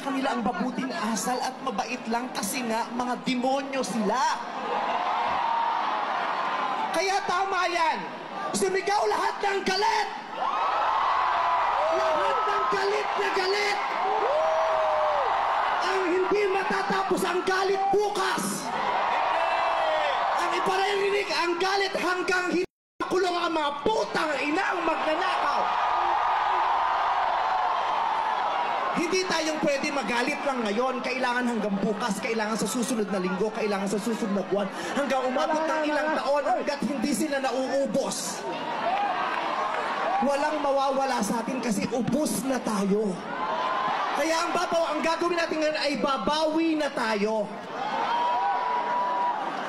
kanila ang mabuting asal at mabait lang kasi nga mga demonyo sila. Kaya tama yan. Sumigaw lahat ng galit! Lahat ng galit na galit! Ang hindi matatapos ang galit bukas! Ang iparirinig ang galit hanggang hindi makulong ang mga putang ina ang magnanakaw! Hindi tayong pwede magalit lang ngayon. Kailangan hanggang bukas, kailangan sa susunod na linggo, kailangan sa susunod na buwan, hanggang umabot ng ilang taon hanggat hindi sila nauubos. Walang mawawala sa atin kasi ubos na tayo. Kaya ang gagawin natin ngayon ay babawi na tayo.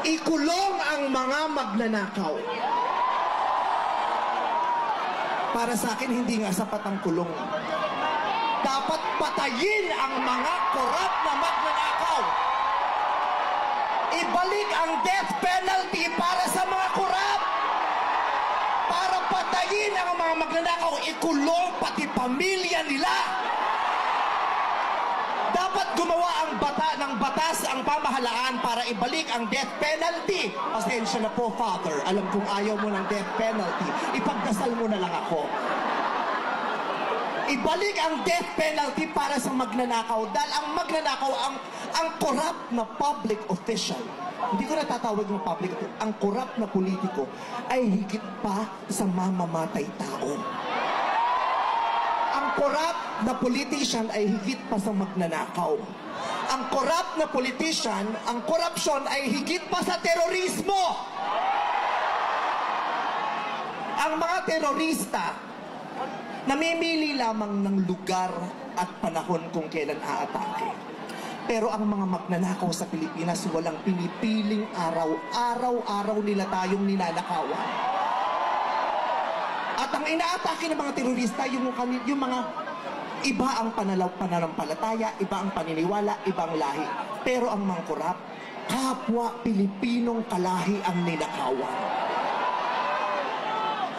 Ikulong ang mga magnanakaw. Para sa akin, hindi nga sapat ang kulong. Dapat patayin ang mga korap na magnanakaw. Ibalik ang death penalty para sa mga korap. Para patayin ang mga magnanakaw, ikulong pati pamilya nila. Dapat gumawa ng batas ang pamahalaan para ibalik ang death penalty. Pasensya na po, Father. Alam kong ayaw mo ng death penalty. Ipagdasal mo na lang ako. Ibalik ang death penalty para sa magnanakaw. Dahil ang magnanakaw, ang corrupt na public official, hindi ko natatawag ng public official, ang corrupt na politiko ay higit pa sa mamamatay tao. Ang corrupt na politician ay higit pa sa magnanakaw. Ang corrupt na politician, ang corruption ay higit pa sa terorismo. Ang mga terorista, namimili lamang ng lugar at panahon kung kailan aatake. Pero ang mga magnanakaw sa Pilipinas, walang pinipiling araw. Araw-araw nila tayong ninanakawan. At ang inaatake ng mga terorista, yung mga iba ang pananampalataya, iba ang paniniwala, ibang lahi. Pero ang mga korap, kapwa Pilipinong kalahi ang ninakawan.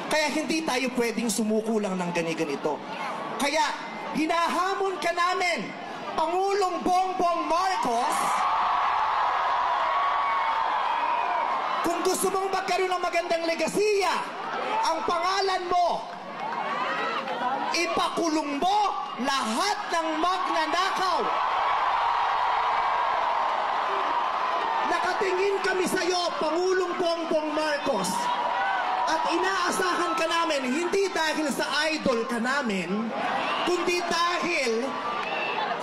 Kaya hindi tayo pwedeng sumuko lang ng ganito. Kaya hinahamon ka namin, Pangulong Bongbong Marcos, kung gusto mong magkaroon ng magandang legasiya, ang pangalan mo, ipakulong mo lahat ng magnanakaw. Nakatingin kami sa iyo, Pangulong Bongbong Marcos. At inaasahan ka namin, hindi dahil sa idol ka namin, kundi dahil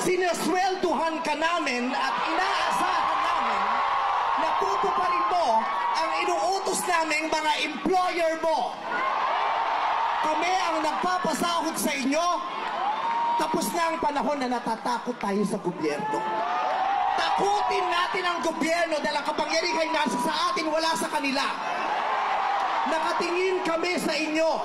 sinaswelduhan ka namin at inaasahan namin na tutuparin mo ang inuutos naming mga employer mo. Kami ang nagpapasahod sa inyo, tapos na ang panahon na natatakot tayo sa gobyerno. Takutin natin ang gobyerno dahil ang kapangyarihan nasa sa atin, wala sa kanila. Nakatingin kami sa inyo.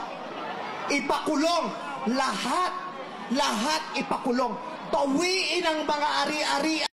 Ipakulong lahat ipakulong. Tawiin ang mga ari-arian